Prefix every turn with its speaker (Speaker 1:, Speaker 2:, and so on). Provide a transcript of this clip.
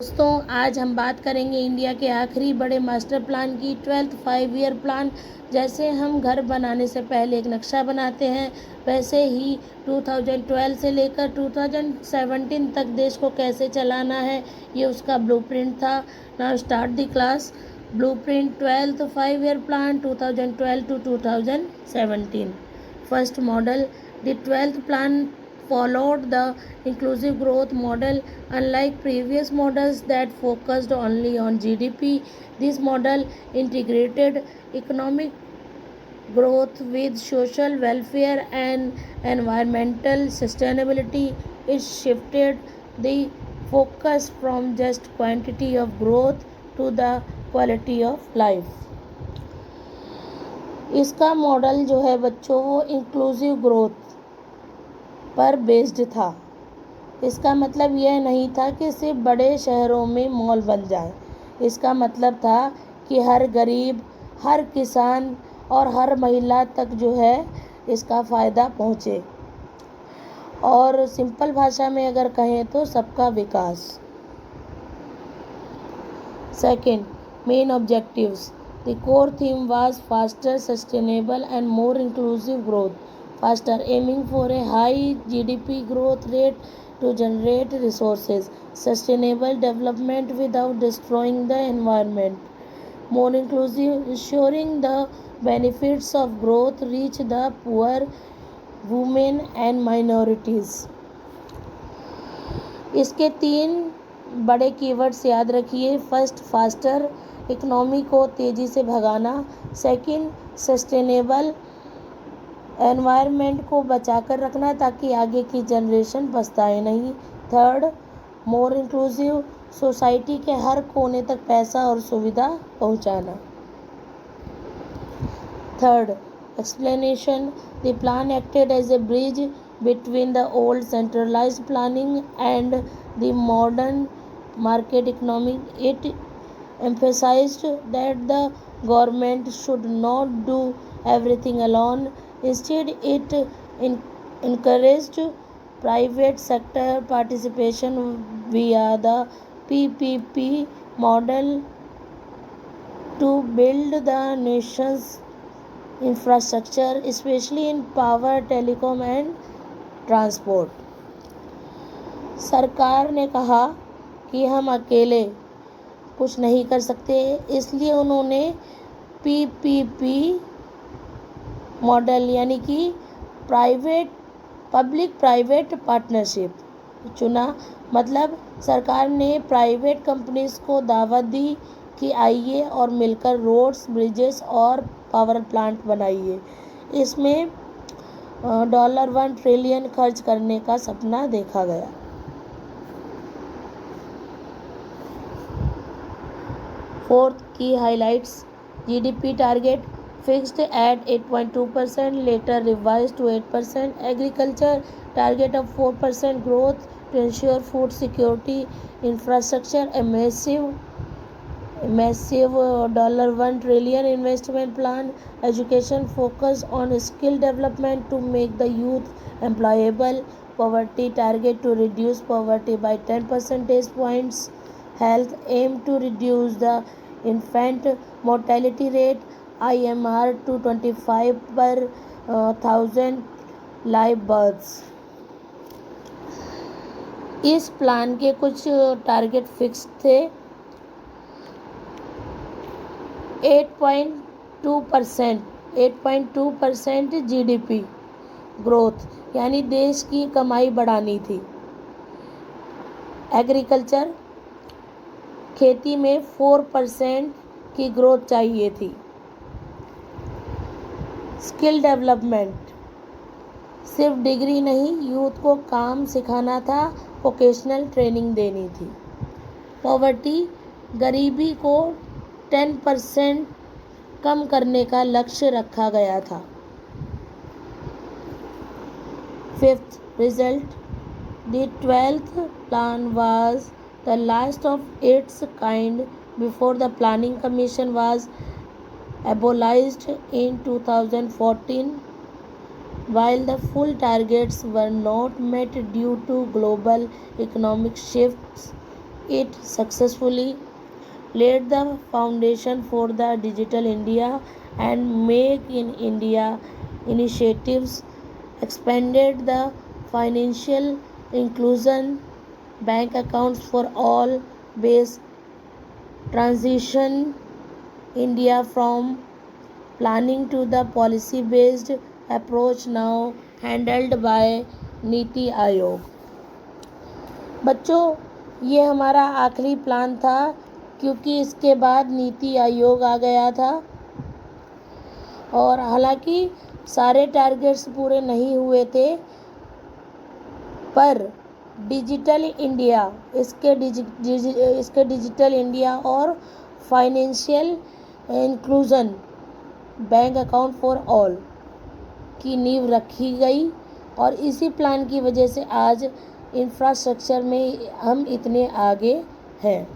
Speaker 1: दोस्तों, आज हम बात करेंगे इंडिया के आखिरी बड़े मास्टर प्लान की 12th 5 ईयर प्लान। जैसे हम घर बनाने से पहले एक नक्शा बनाते हैं, वैसे ही 2012 से लेकर 2017 तक देश को कैसे चलाना है, ये उसका ब्लूप्रिंट था। Now start the class. Blueprint 12th 5 year plan 2012 to 2017। First model, the 12th plan followed the inclusive growth model. Unlike previous models that focused only on GDP, this model integrated economic growth with social welfare and environmental sustainability. It shifted the focus from just quantity of growth to the quality of life. इसका model जो है बच्चों, वो inclusive growth पर based था। इसका मतलब यह नहीं था कि सिर्फ बड़े शहरों में मॉल बन जाए। इसका मतलब था कि हर गरीब, हर किसान और हर महिला तक जो है इसका फ़ायदा पहुँचे। और सिंपल भाषा में अगर कहें तो सबका विकास। Second, main objectives. The core theme was faster, sustainable and more inclusive growth. Faster, aiming for a high GDP growth rate to generate resources. Sustainable development without destroying the environment. More inclusive, ensuring the benefits of growth reach the poor, women and minorities. इसके 3 बड़े keywords याद रखिए। First, faster, economy को तेज़ी से भगाना। Second, sustainable, environment को बचा कर रखना ताकि आगे की जनरेशन पछताए नहीं। थर्ड, मोर इंक्लूसिव, सोसाइटी के हर कोने तक पैसा और सुविधा पहुंचाना। Third, explanation. The plan acted as a bridge between the old centralised planning and the modern market economy. It emphasized that the government should not do everything alone. Instead, it encouraged private sector participation via the PPP model to build the nation's infrastructure, especially in power, telecom and transport. सरकार ने कहा कि हम अकेले कुछ नहीं कर सकते, इसलिए उन्होंने PPP मॉडल यानी कि पब्लिक प्राइवेट पार्टनरशिप चुना। मतलब सरकार ने प्राइवेट कंपनीज को दावत दी कि आइए और मिलकर रोड्स, ब्रिजेस और पावर प्लांट बनाइए। इसमें $1 ट्रिलियन खर्च करने का सपना देखा गया। Fourth, key highlights. GDP target fixed at 8.2%, later revised to 8%. Agriculture target of 4% growth to ensure food security. Infrastructure, a massive $1 trillion investment plan. Education focus on skill development to make the youth employable. Poverty target to reduce poverty by 10 percentage points. Health aim to reduce the infant mortality rate IMR to 25 per 1000 live births. इस plan के कुछ target fix थे। 8.2% GDP growth, यानी देश की कमाई बढ़ानी थी। एग्रीकल्चर, खेती में 4% की ग्रोथ चाहिए थी। स्किल डेवलपमेंट, सिर्फ डिग्री नहीं, यूथ को काम सिखाना था, वोकेशनल ट्रेनिंग देनी थी। पॉवर्टी, गरीबी को 10% कम करने का लक्ष्य रखा गया था। Fifth, result. The 12th plan was the last of its kind before the Planning Commission was abolished in 2014. While the full targets were not met due to global economic shifts, it successfully, laid the foundation for the Digital India and Make in India initiatives, expanded the financial inclusion, bank accounts for all base transition India from planning to the policy based approach now handled by NITI Aayog. बच्चों, ये हमारा आखिरी plan था क्योंकि इसके बाद नीति आयोग आ गया था और हालांकि सारे टारगेट्स पूरे नहीं हुए थे, पर डिजिटल इंडिया इसके डिजिटल इंडिया और financial inclusion, bank account for all की नींव रखी गई और इसी प्लान की वजह से आज इंफ्रास्ट्रक्चर में हम इतने आगे हैं।